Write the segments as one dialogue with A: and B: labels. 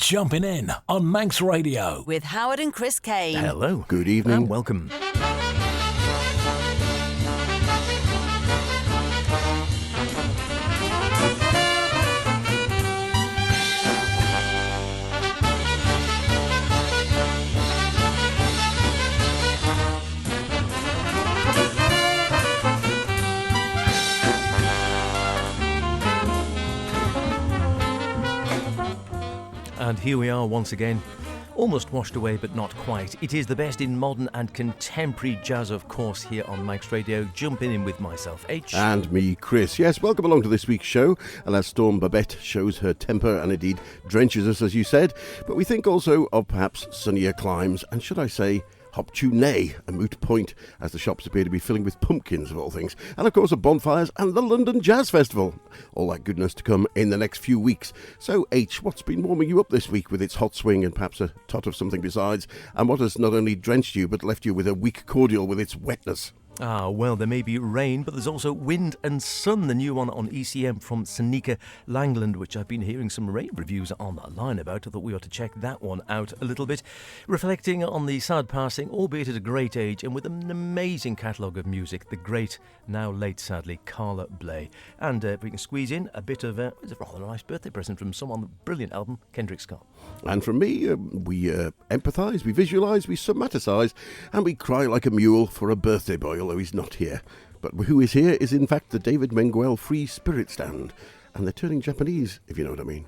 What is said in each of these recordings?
A: Jumpin In on Manx Radio.
B: With Howard and Chris Kane.
C: Hello.
D: Good evening.
C: And welcome. And here we are once again, almost washed away but not quite. It is the best in modern and contemporary jazz, of course, here on Manx Radio. Jumping in with myself, H.
D: And me, Chris. Yes, welcome along to this week's show. And as Storm Babette shows her temper and indeed drenches us, as you said. But we think also of perhaps sunnier climes, and should I say, Hoptunay, a moot point, as the shops appear to be filling with pumpkins, of all things. And of course, the bonfires and the London Jazz Festival. All that goodness to come in the next few weeks. So, H, what's been warming you up this week with its hot swing and perhaps a tot of something besides? And what has not only drenched you, but left you with a weak cordial with its wetness?
C: Well, there may be rain, but there's also wind and sun, the new one on ECM from Sinekka Langeland, which I've been hearing some rave reviews online about. I thought we ought to check that one out a little bit. Reflecting on the sad passing, albeit at a great age, and with an amazing catalogue of music, the great, now late sadly, Carla Bley. And if we can squeeze in a bit of it's a rather nice birthday present from someone, the brilliant album, Kendrick Scott.
D: And from me, we empathise, we visualise, we somaticize, and we cry like a mule for a birthday boy, although he's not here. But who is here is in fact the David Menguel Free Spirit Stand, and they're turning Japanese, if you know what I mean.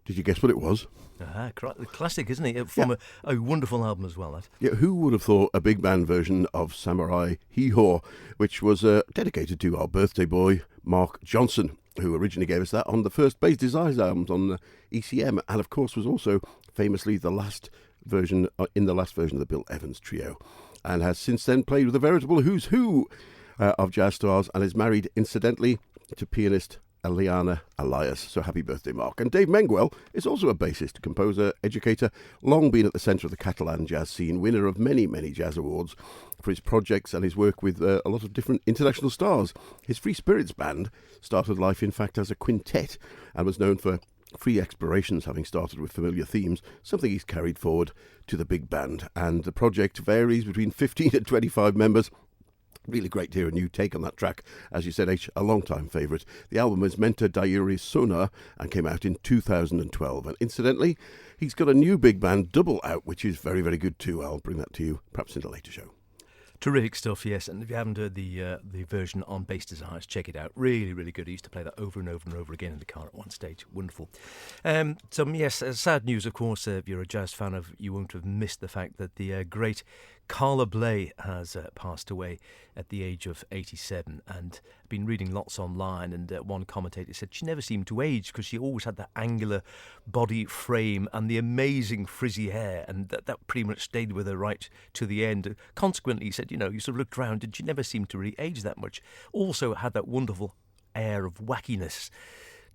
D: Did you guess what it was?
C: Classic, isn't it? From a wonderful album as well. That.
D: Yeah, who would have thought a big band version of Samurai Hee Haw, which was dedicated to our birthday boy, Mark Johnson, who originally gave us that on the first Bass Desires albums on ECM, and of course was also famously the last version of the Bill Evans Trio, and has since then played with a veritable who's who of jazz stars, and is married, incidentally, to pianist Eliana Elias. So happy birthday, Mark. And Dave Menguel is also a bassist, composer, educator, long been at the centre of the Catalan jazz scene, winner of many, many jazz awards for his projects and his work with a lot of different international stars. His Free Spirits band started life, in fact, as a quintet and was known for free explorations, having started with familiar themes, something he's carried forward to the big band. And the project varies between 15 and 25 members. Really great to hear a new take on that track. As you said, H, a long-time favourite. The album is Mente Diuri Sona and came out in 2012. And incidentally, he's got a new big band double out, which is very, very good too. I'll bring that to you perhaps in a later show.
C: Terrific stuff, yes. And if you haven't heard the version on Bass Desires, check it out. Really, really good. I used to play that over and over and over again in the car at one stage. Wonderful. Yes, sad news, of course. If you're a jazz fan, you won't have missed the fact that the great Carla Bley has passed away at the age of 87, and I've been reading lots online, and one commentator said she never seemed to age because she always had that angular body frame and the amazing frizzy hair, and that pretty much stayed with her right to the end. Consequently, he said, you sort of looked around and she never seemed to really age that much. Also had that wonderful air of wackiness.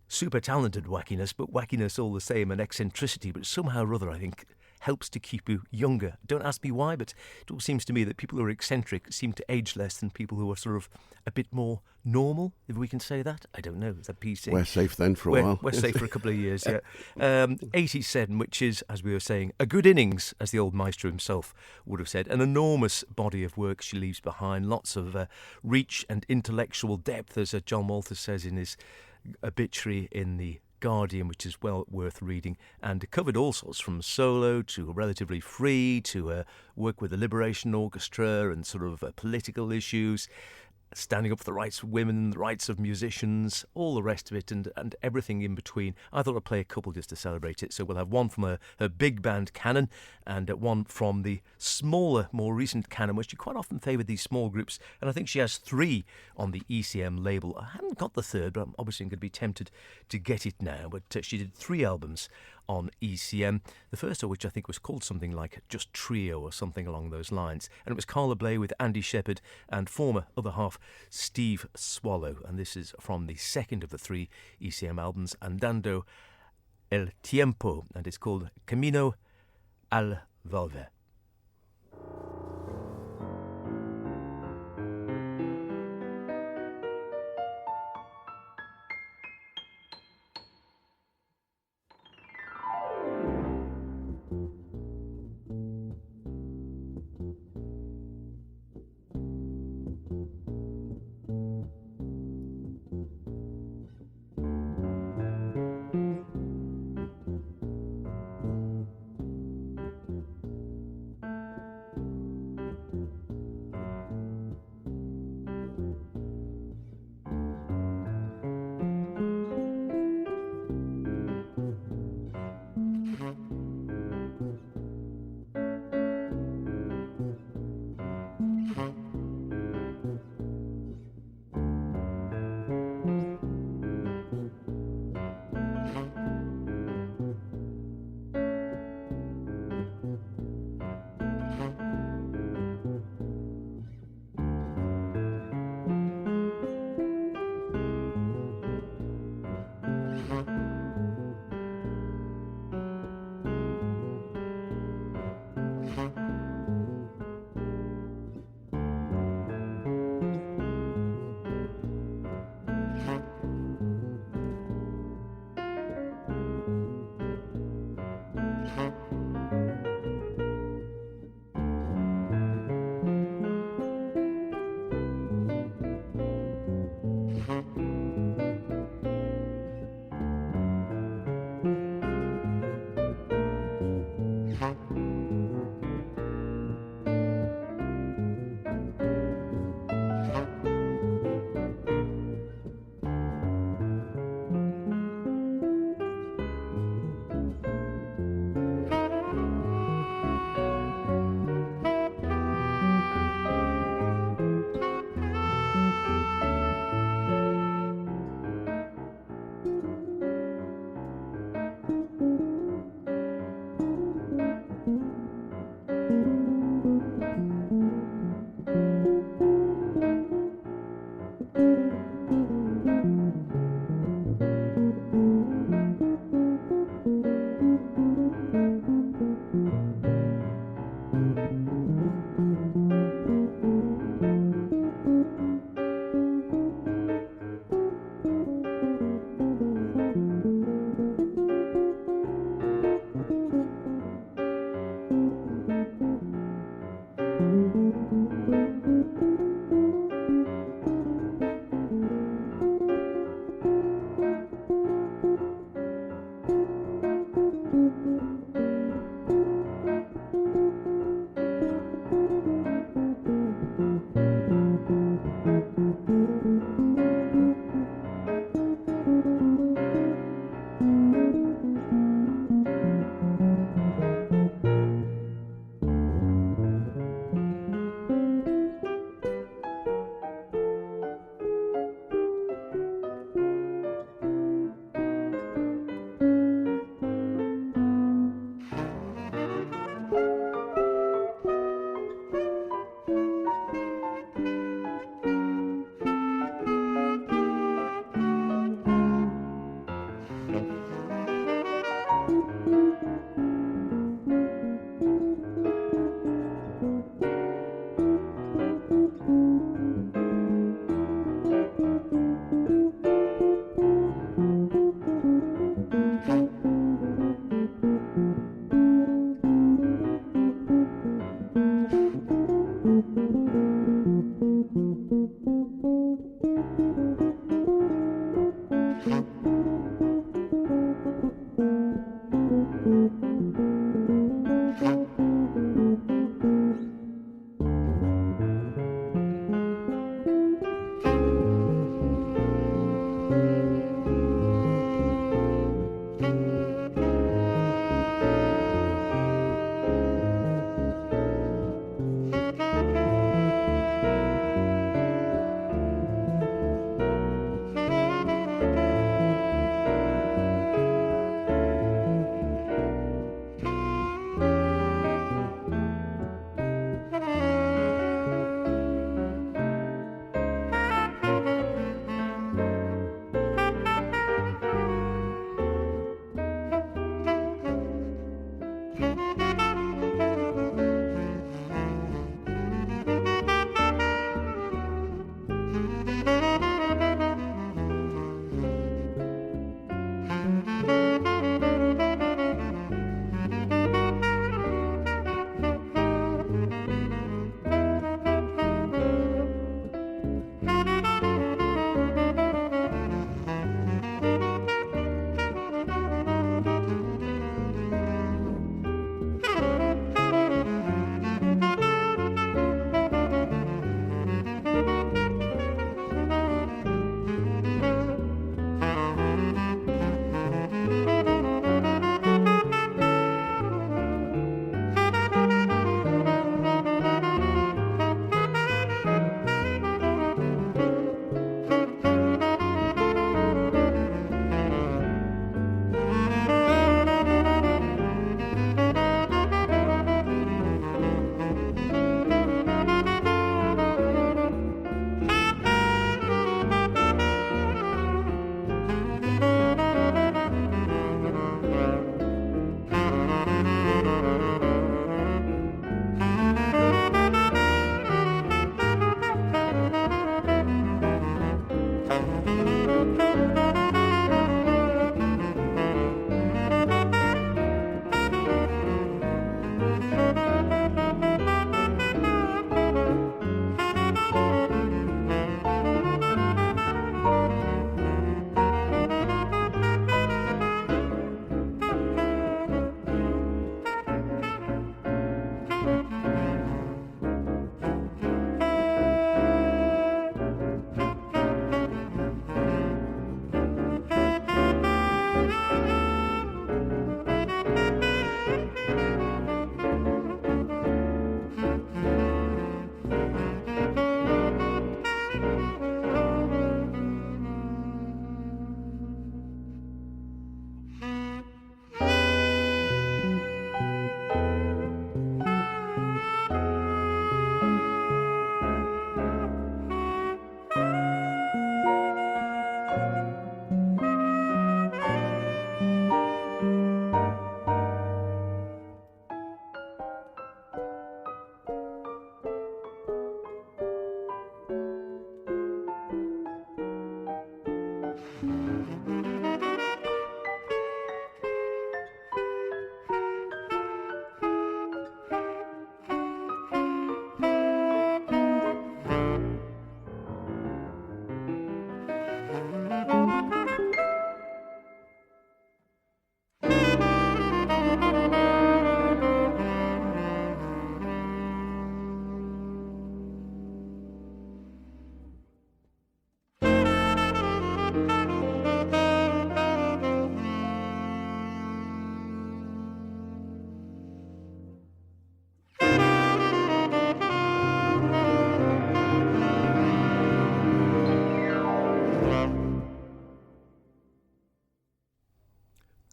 C: Super talented wackiness, but wackiness all the same, and eccentricity, but somehow or other, I think, helps to keep you younger. Don't ask me why, but it all seems to me that people who are eccentric seem to age less than people who are sort of a bit more normal, if we can say that. I don't know. Is that PC?
D: We're safe then for a while.
C: We're safe for a couple of years, yeah. 87, which is, as we were saying, a good innings, as the old maestro himself would have said. An enormous body of work she leaves behind. Lots of reach and intellectual depth, as John Walters says in his obituary in the Guardian, which is well worth reading, and covered all sorts from solo to relatively free to work with the Liberation Orchestra and sort of political issues, standing up for the rights of women, the rights of musicians, all the rest of it, and everything in between. I thought I'd play a couple just to celebrate it. So we'll have one from her big band canon and one from the smaller, more recent canon, where she quite often favoured these small groups. And I think she has 3 on the ECM label. I haven't got the third, but I'm obviously going to be tempted to get it now. But she did 3 albums on ECM, the first of which I think was called something like just Trio or something along those lines. And it was Carla Bley with Andy Shepherd and former other half Steve Swallow. And this is from the second of the 3 ECM albums, Andando el Tiempo, and it's called Camino al Volver.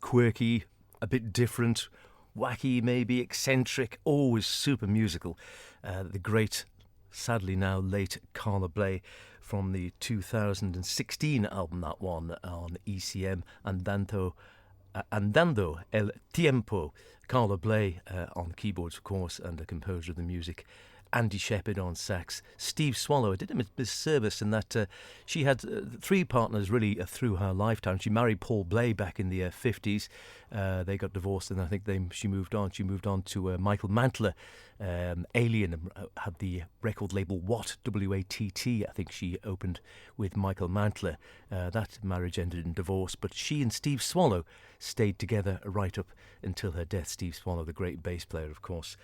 C: Quirky, a bit different, wacky, maybe eccentric, always super musical. The great, sadly now late Carla Bley from the 2016 album, that one on ECM, Andando el Tiempo. Carla Bley on keyboards, of course, and the composer of the music. Andy Shepherd on sax. Steve Swallow did him a disservice in that she had three partners really through her lifetime. She married Paul Bley back in the 50s, They got divorced, and I think she moved on. She moved on to Michael Mantler, Alien, and had the record label Watt, W-A-T-T. I think she opened with Michael Mantler. That marriage ended in divorce, but she and Steve Swallow stayed together right up until her death. Steve Swallow, the great bass player, of course,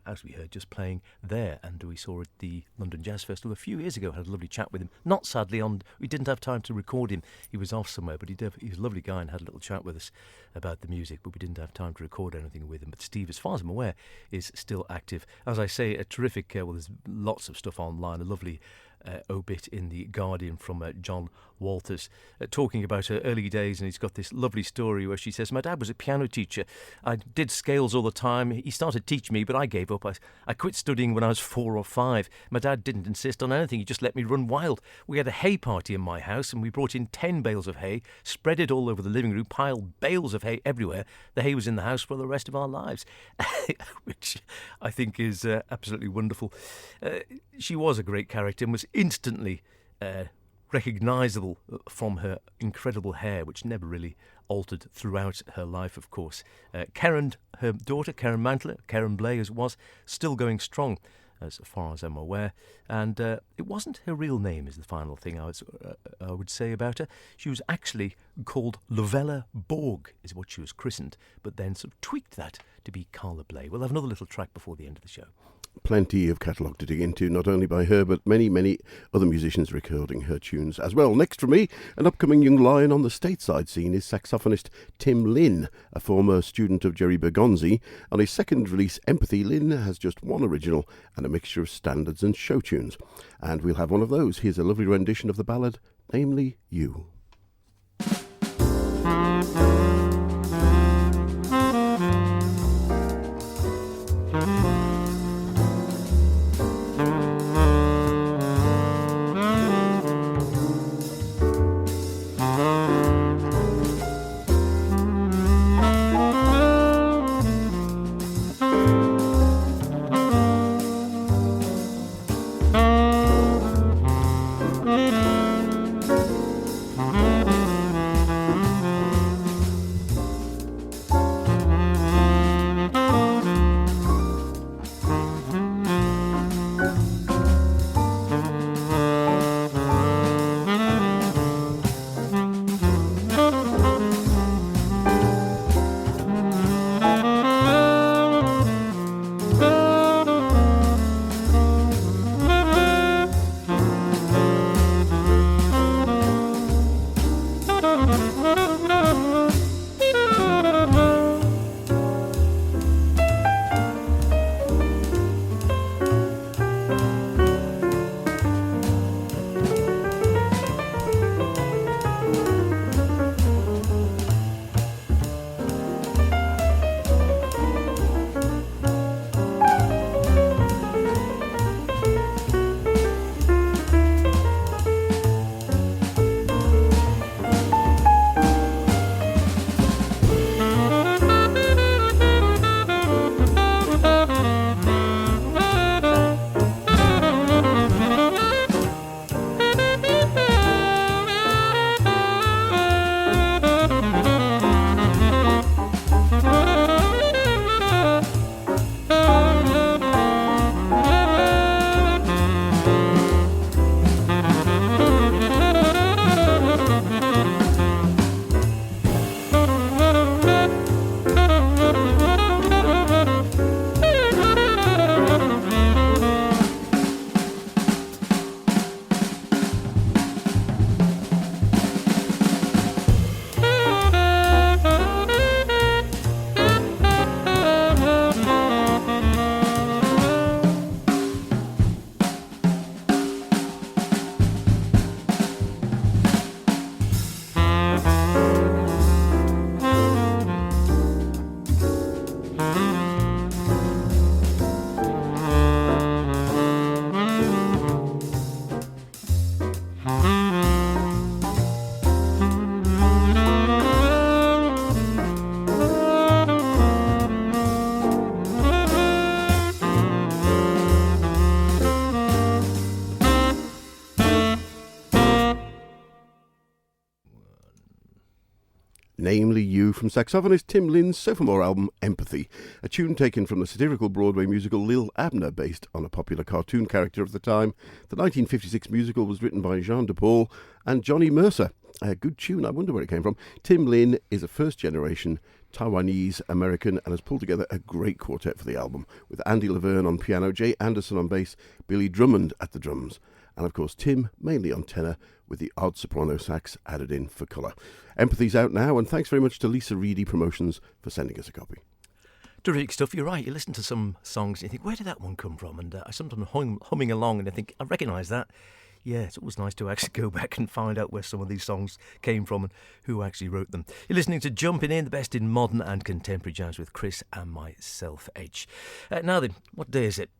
C: as we heard, just playing there. And we saw at the London Jazz Festival a few years ago. Had a lovely chat with him. Not sadly we didn't have time to record him. He was off somewhere, but he was a lovely guy and had a little chat with us about the music, but we didn't have time to record anything with him. But Steve, as far as I'm aware, is still active. As I say, a terrific, there's lots of stuff online, a lovely obit in The Guardian from John Walters, talking about her early days, and he's got this lovely story where she says, "My dad was a piano teacher. I did scales all the time. He started teaching me, but I gave up. I quit studying when I was 4 or 5. My dad didn't insist on anything. He just let me run wild. We had a hay party in my house, and we brought in 10 bales of hay, spread it all over the living room, piled bales of hay everywhere. The hay was in the house for the rest of our lives," which I think is absolutely wonderful. She was a great character and was instantly recognisable from her incredible hair, which never really altered throughout her life, of course. Karen, her daughter, Karen Mantler, Carla Bley as it was, still going strong, as far as I'm aware. And it wasn't her real name, is the final thing I would say about her. She was actually called Lovella Borg, is what she was christened, but then sort of tweaked that to be Carla Bley. We'll have another little track before the end of the show.
D: Plenty of catalogue to dig into, not only by her, but many, many other musicians recording her tunes as well. Next for me, an upcoming young lion on the stateside scene is saxophonist Tim Lynn, a former student of Jerry Bergonzi. On his second release, Empathy, Lynn has just one original and a mixture of standards and show tunes. And we'll have one of those. Here's a lovely rendition of the ballad, namely You. namely you, from saxophonist Tim Lin's sophomore album Empathy, a tune taken from the satirical Broadway musical Lil Abner, based on a popular cartoon character of the time. The 1956 musical was written by Jean de Paul and Johnny Mercer. A good tune, I wonder where it came from. Tim Lin is a first-generation Taiwanese-American and has pulled together a great quartet for the album, with Andy Laverne on piano, Jay Anderson on bass, Billy Drummond at the drums, and of course Tim mainly on tenor, with the odd soprano sax added in for colour. Empathy's out now, and thanks very much to Lisa Reedy Promotions for sending us a copy.
C: Terrific stuff. You're right. You listen to some songs and you think, where did that one come from? And I sometimes humming along and I think, I recognise that. Yeah, it's always nice to actually go back and find out where some of these songs came from and who actually wrote them. You're listening to Jumpin' In, the best in modern and contemporary jazz with Chris and myself, H. Now then, what day is it?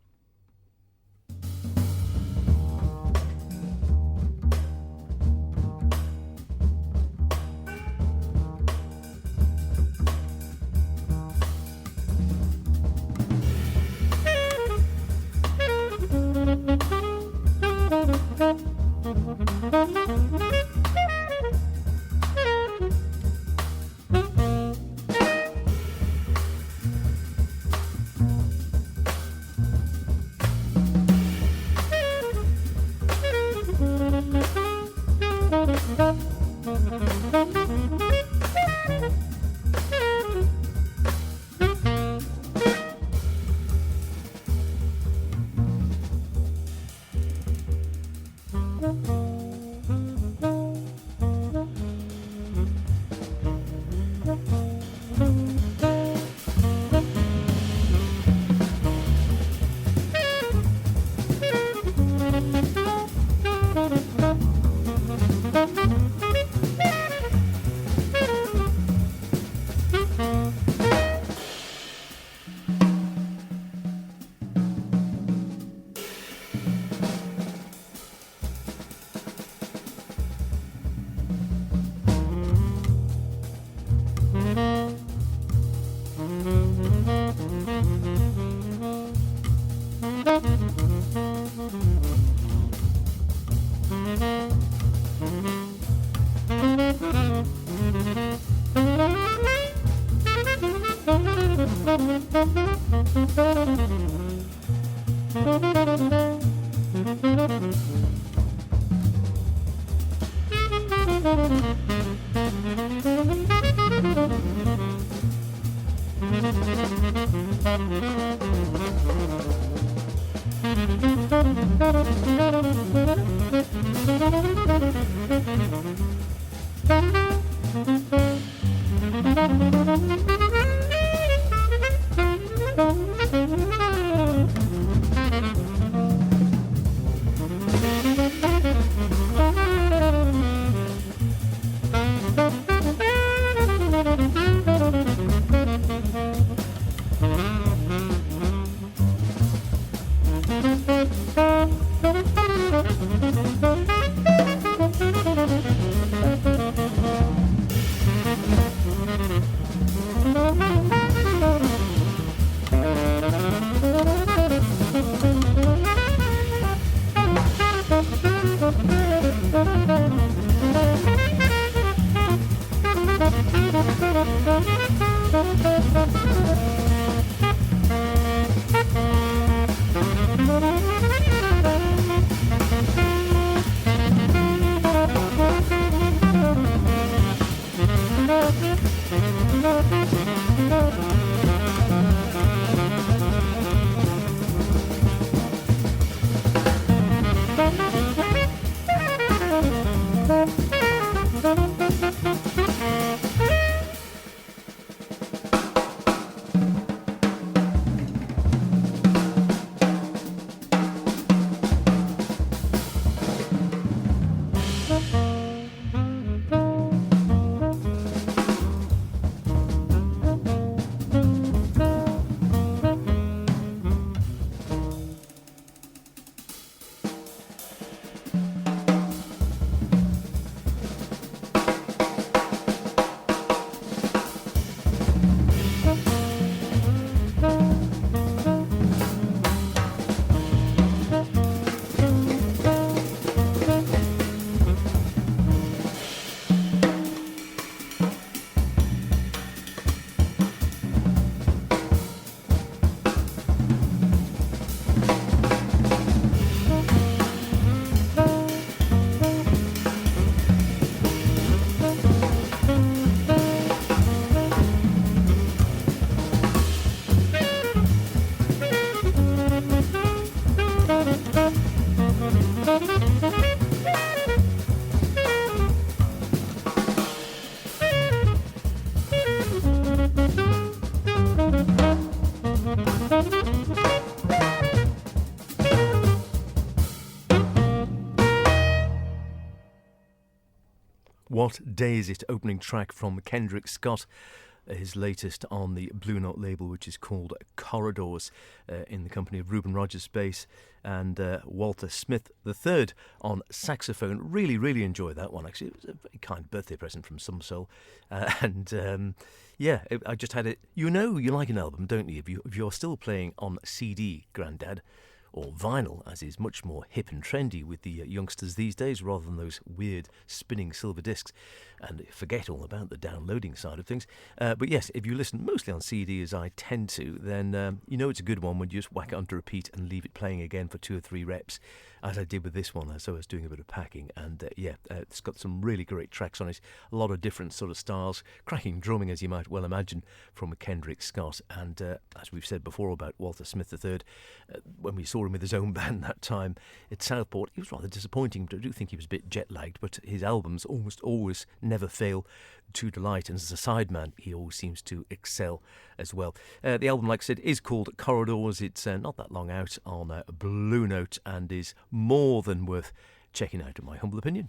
C: What Day Is It? Opening track from Kendrick Scott, his latest on the Blue Note label, which is called Corridors, in the company of Reuben Rogers bass and Walter Smith III on saxophone. Really, really enjoyed that one, actually. It was a very kind birthday present from Some Soul. I just had it. You know you like an album, don't you? If you're still playing on CD, Grandad, or vinyl, as is much more hip and trendy with the youngsters these days, rather than those weird spinning silver discs, and forget all about the downloading side of things. But yes, if you listen mostly on CD, as I tend to, then you know it's a good one when you just whack it onto repeat and leave it playing again for 2 or 3 reps, as I did with this one, as I was doing a bit of packing. And it's got some really great tracks on it, a lot of different sort of styles, cracking drumming, as you might well imagine, from Kendrick Scott. And as we've said before about Walter Smith III, when we saw him with his own band that time at Southport, he was rather disappointing, but I do think he was a bit jet-lagged. But his albums almost always never fail to delight, and as a sideman, he always seems to excel as well. The album, like I said, is called Corridors. It's not that long out on Blue Note and is more than worth checking out, in my humble opinion.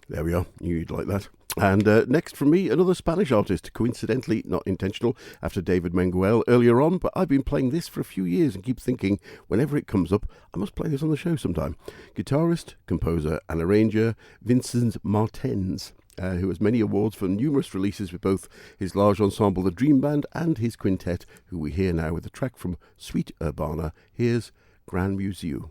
D: There we are. You'd like that. And next from me, another Spanish artist, coincidentally not intentional after David Menguel earlier on, but I've been playing this for a few years and keep thinking whenever it comes up, I must play this on the show sometime. Guitarist, composer and arranger Vincent Martens, who has many awards for numerous releases with both his large ensemble The Dream Band and his quintet, who we hear now with a track from Suite Urbana. Here's Grand Museu.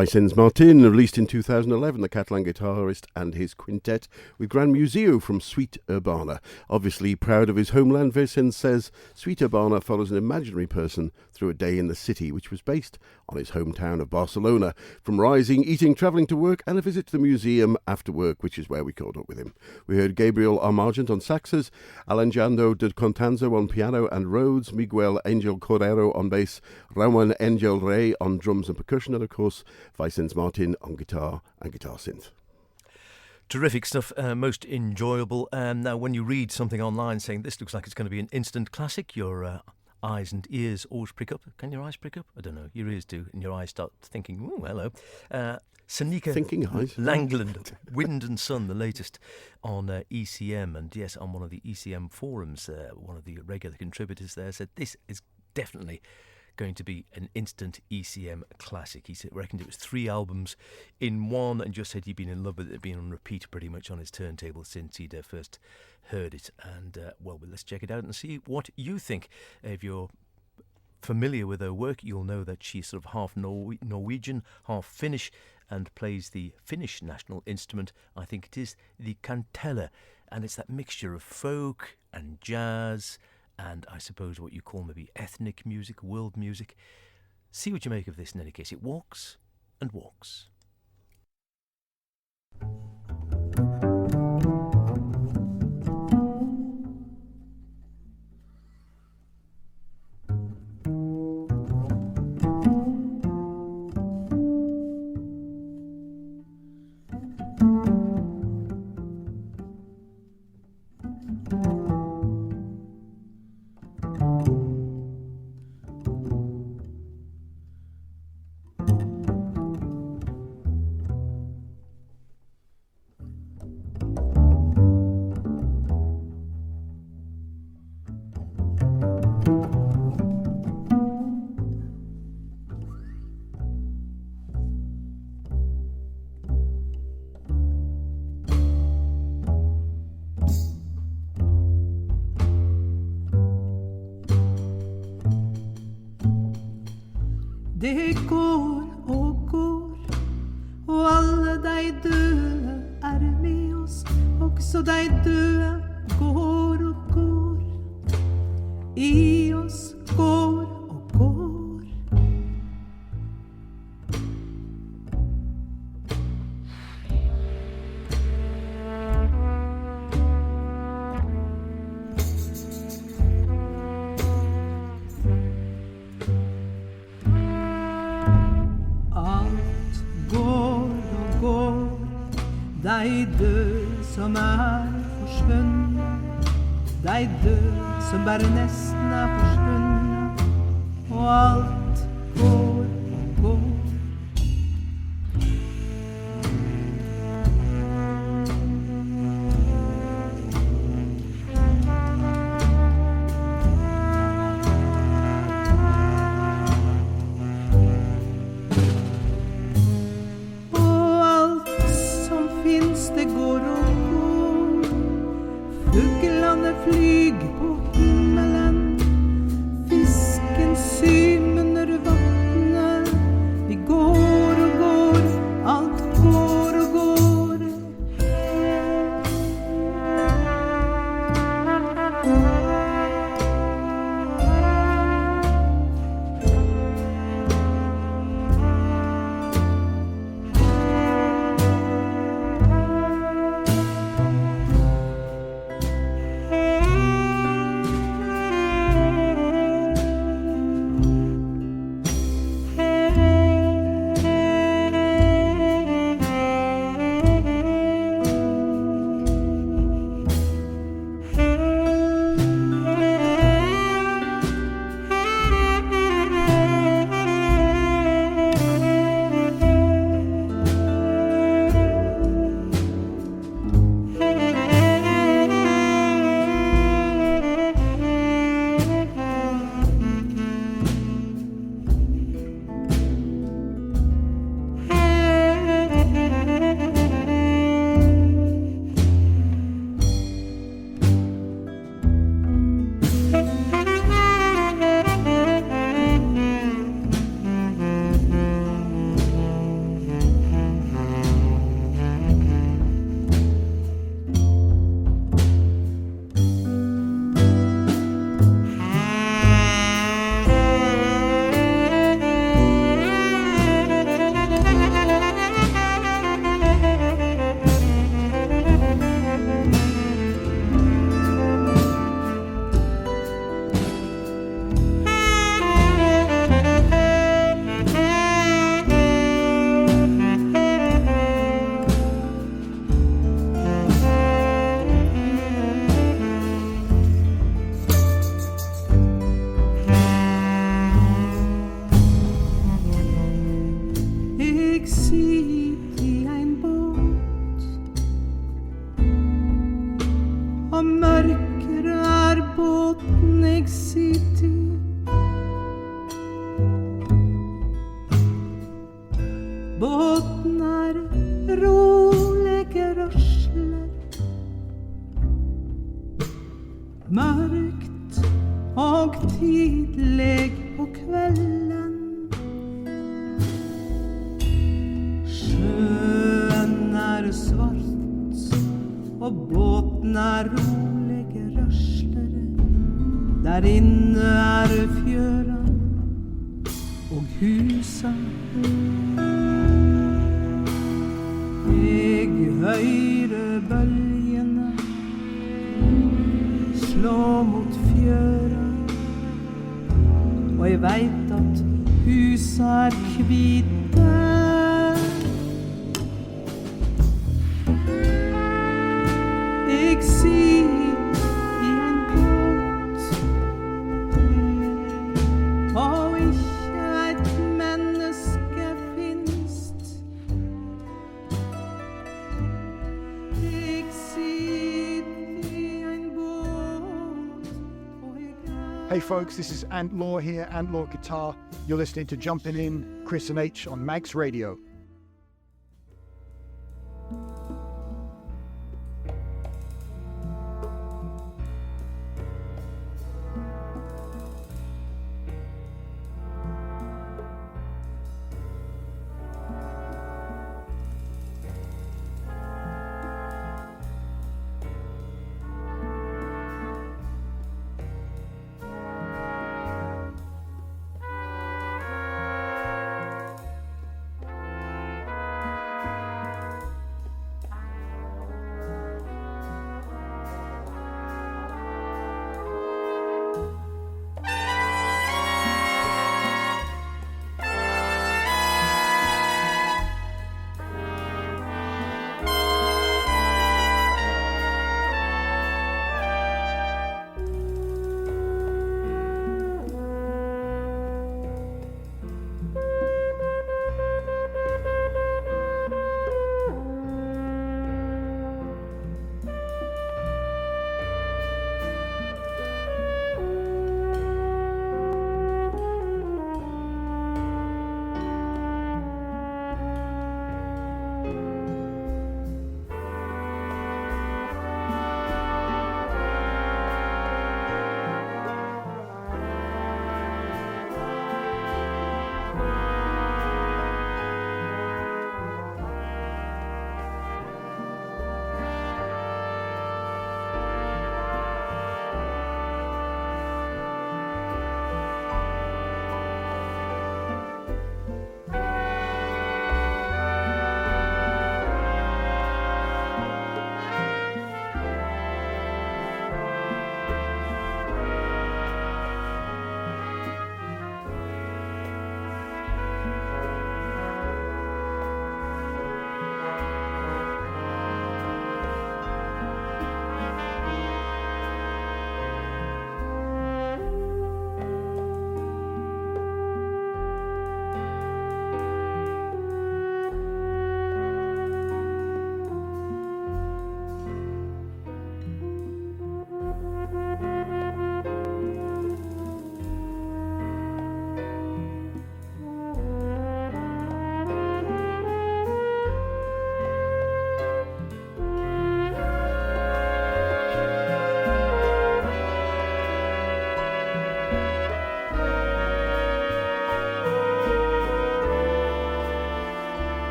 D: Vicens Martin, released in 2011, the Catalan guitarist and his quintet with Gran Museo from Suite Urbana. Obviously proud of his homeland, Vicens says Suite Urbana follows an imaginary person through a day in the city, which was based on his hometown of Barcelona. From rising, eating, travelling to work, and a visit to the museum after work, which is where we caught up with him. We heard Gabriel Armagent on saxes, Alejandro de Contanzo on piano and Rhodes, Miguel Angel Cordero on bass, Ramon Angel Rey on drums and percussion, and of course Vicens Martin on guitar and guitar synth.
C: Terrific stuff, most enjoyable. Now, when you read something online saying this looks like it's going to be an instant classic, your eyes and ears always prick up. Can your eyes prick up? I don't know. Your ears do, and your eyes start thinking, "Ooh, hello." Sinekka Langeland, Wind and Sun, the latest on ECM. And yes, on one of the ECM forums, one of the regular contributors there said this is definitely going to be an instant ECM classic. He reckoned it was 3 albums in one, and just said he'd been in love with it, been on repeat pretty much on his turntable since he'd first heard it. And well, let's check it out and see what you think. If you're familiar with her work, you'll know that she's sort of half Norwegian, half Finnish, and plays the Finnish national instrument. I think it is the kantele, and it's that mixture of folk and jazz and I suppose what you call maybe ethnic music, world music. See what you make of this in any case. It walks and walks.
B: Det går og går, og alle de døde er med oss. Også de døde går og går, i oss går og går. De døde som forsvunnet, de døde som bare nesten forsvunnet, og alt går og går. Det går og går, fuglene flyger på himmelen, fisken symer under vatten sitter i en båt og mørkere båten jeg sitter i. Båten rolige rørsler, mørkt og tidlig på kvelden. Sjøen svart og båten rolige rørsler. Der inne fjøra og husa. Jeg høyrer bølgene slå mot fjøra, og jeg veit at husa hvite. Jeg sitter i en båt og ikke et menneske finst. Jeg sitter i en båt og jeg
E: Hey folks, this is Ant Law here, Ant Law Guitar. You're listening to Jumpin In, Chris and H on Manx Radio.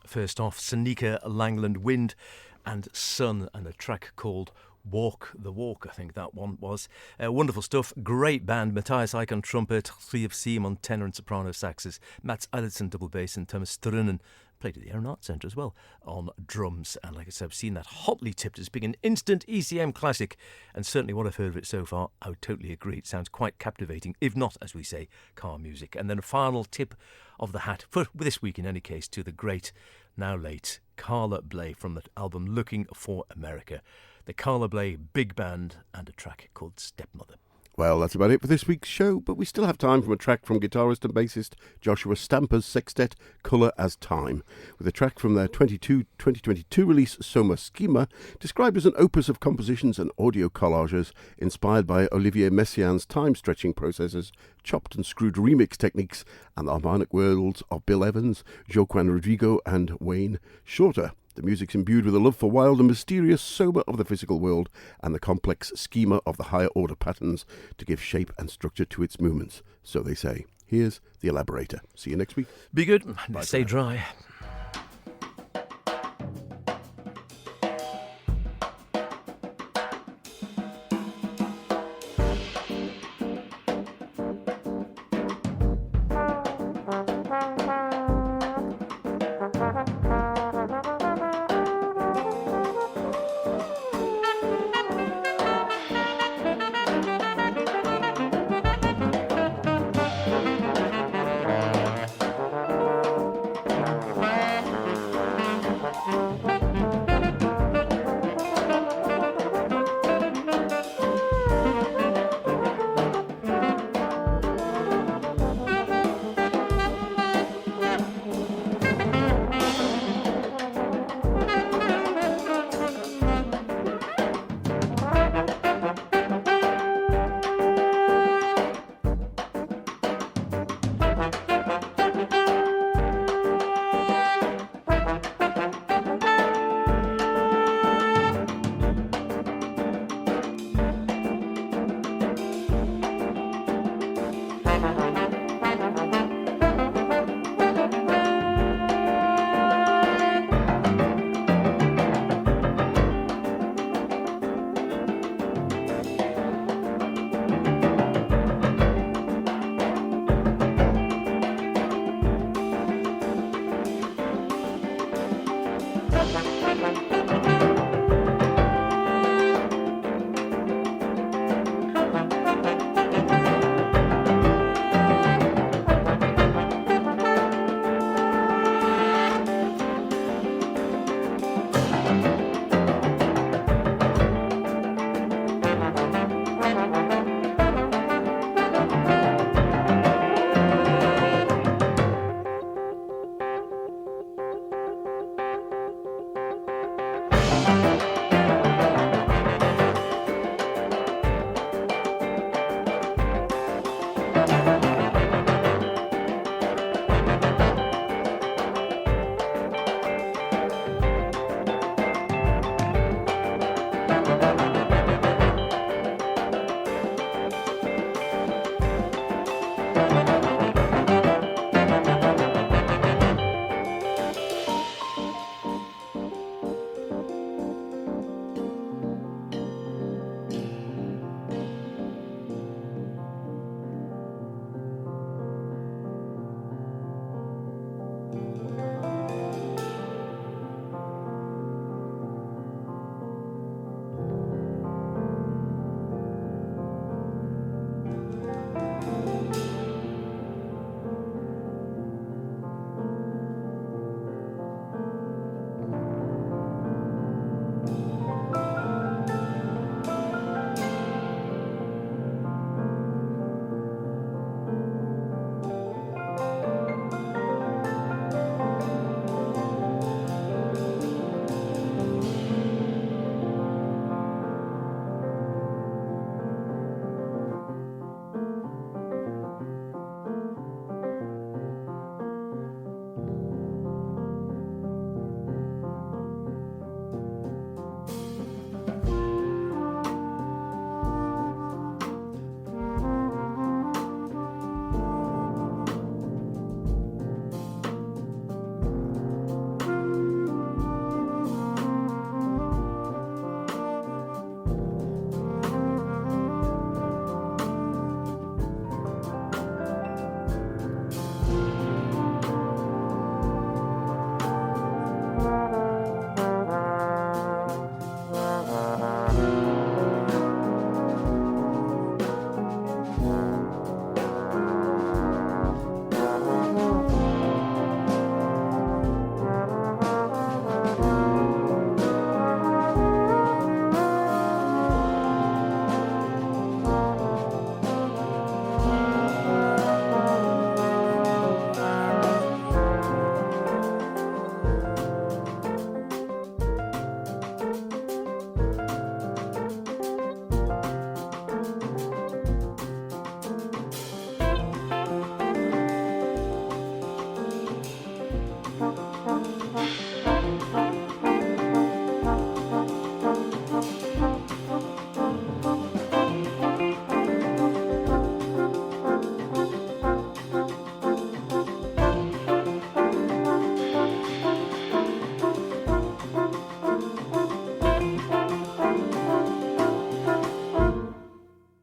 C: First off, Sinekka Langeland, Wind and Sun, and a track called Walk the Walk, I think that one was. Wonderful stuff, great band. Matthias Eich on trumpet, Chríomh Siem on tenor and soprano saxes, Mats Eilertsen double bass, and Thomas Strunen played at the Aaron Arts Centre as well on drums. And like I said, I've seen that hotly tipped as being an instant ECM classic. And certainly what I've heard of it so far, I would totally agree. It sounds quite captivating, if not, as we say, car music. And then a final tip of the hat, for this week in any case, to the great, now late, Carla Bley from the album Looking for America. The Carla Bley Big Band and a track called Stepmother.
D: Well, that's about it for this week's show, but we still have time for a track from guitarist and bassist Joshua Stamper's sextet Colour as Time, with a track from their 2022 release Soma Schema, described as an opus of compositions and audio collages inspired by Olivier Messiaen's time-stretching processes, chopped and screwed remix techniques, and the harmonic worlds of Bill Evans, Joaquin Rodrigo and Wayne Shorter. The music's imbued with a love for wild and mysterious sober of the physical world and the complex schema of the higher order patterns to give shape and structure to its movements, so they say. Here's the Elaborator. See you next week.
C: Be good. Stay dry.